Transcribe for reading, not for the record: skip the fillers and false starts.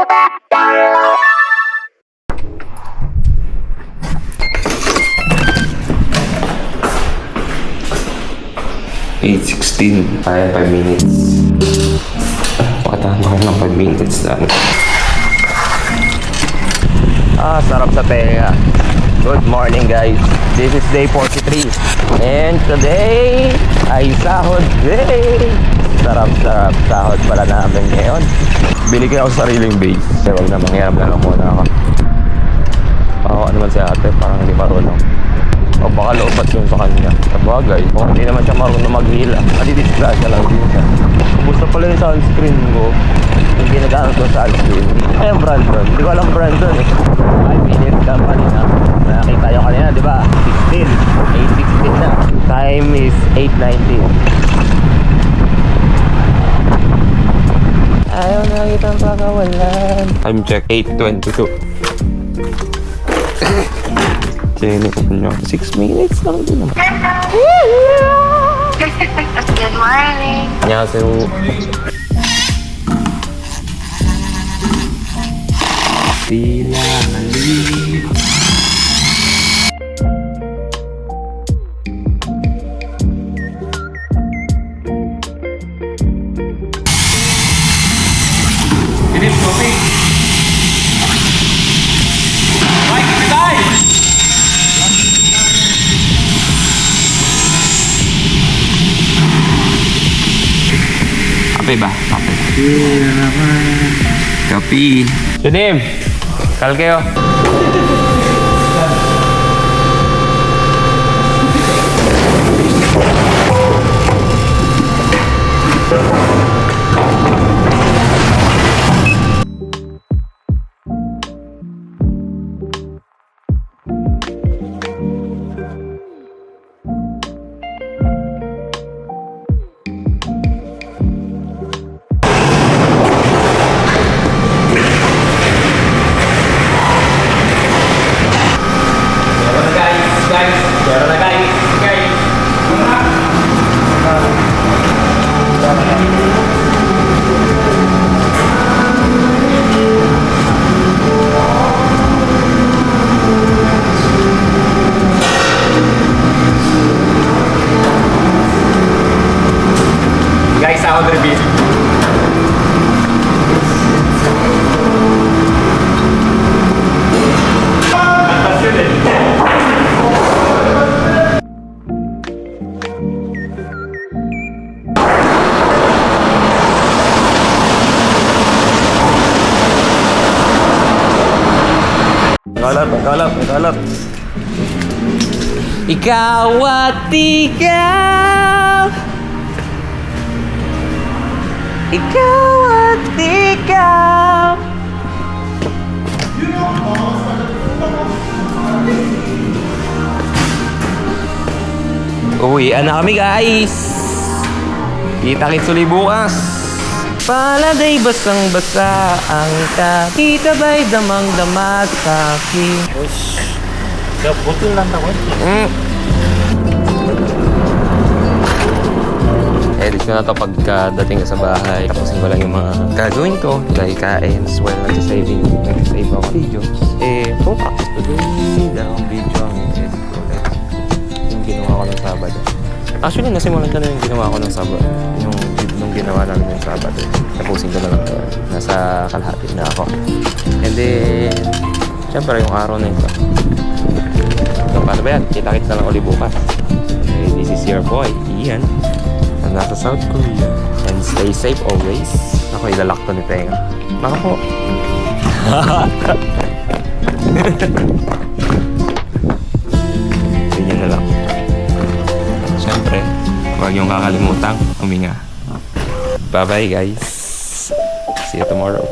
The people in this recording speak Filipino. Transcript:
$8:16. Kaya 5 minutes. Pakatahan ko ng 5 minutes lang. Sarap sa tenga. Good morning guys. This is day 43. And today ay sahod day. Sarap sahod pala namin ngayon. Bili ko ako sariling base. Kasi wag na mangyaram na lang muna ako. Ano naman si ate, parang hindi marunong. O baka loobat yun sa kanya. Sa bagay, kung hindi naman siya marunong maghila, madidisgrasya lang din siya. Gusto pala yung sunscreen ko. Yung ginagamit ko sa sunscreen. Ay, yung Brandon. Hindi ko alam Brandon eh. 5 minutes company na. Nakita nyo kanina, di ba? 16. 8:16 na. Time is 8:19. Ayaw na nakita ang pagkawalan. Time check, 8:22. Sino ko nyo? 6 minutes lang din naman. Good morning. 안녕하세요. Tila mali. Philip, coffee. Mike, pitay! Kape ba? Kape. Kape. Junim! Kal kayo. Guys, sahod review. Galap. Ikaw at ikaw. Ikaw at ikaw. Uwian na kami guys. Kita-kits ulit bukas. Paladay basang-basa ang kita ba'y damang-dama sa akin. Ush, butil lang ako. Edit ko na to pagdating ka sa bahay. Tapusin ko lang yung mga gagawin ko. Like kain, as well as saving. Nag-save ako videos. Kung practice ko doon, dalawang video ang edit ko. Yung ginawa ko ng Sabado. Actually, nasimulan ko na yung ginawa ko ng Sabado. Nung ginawa namin yung Sabado. Tapusin ko na lang to. Nasa kalahati na ako. And then, syempre yung araw na ito. So, paano ba yan? Kita-kits na lang ulit bukas. Okay, this is your boy, Ian. Nasa South Korea. And stay safe always. Ako, ilalak to ni Tenga. Naka po. Ganyan na lang. Siyempre, huwag niyong kakalimutang huminga. Bye-bye guys. See you tomorrow.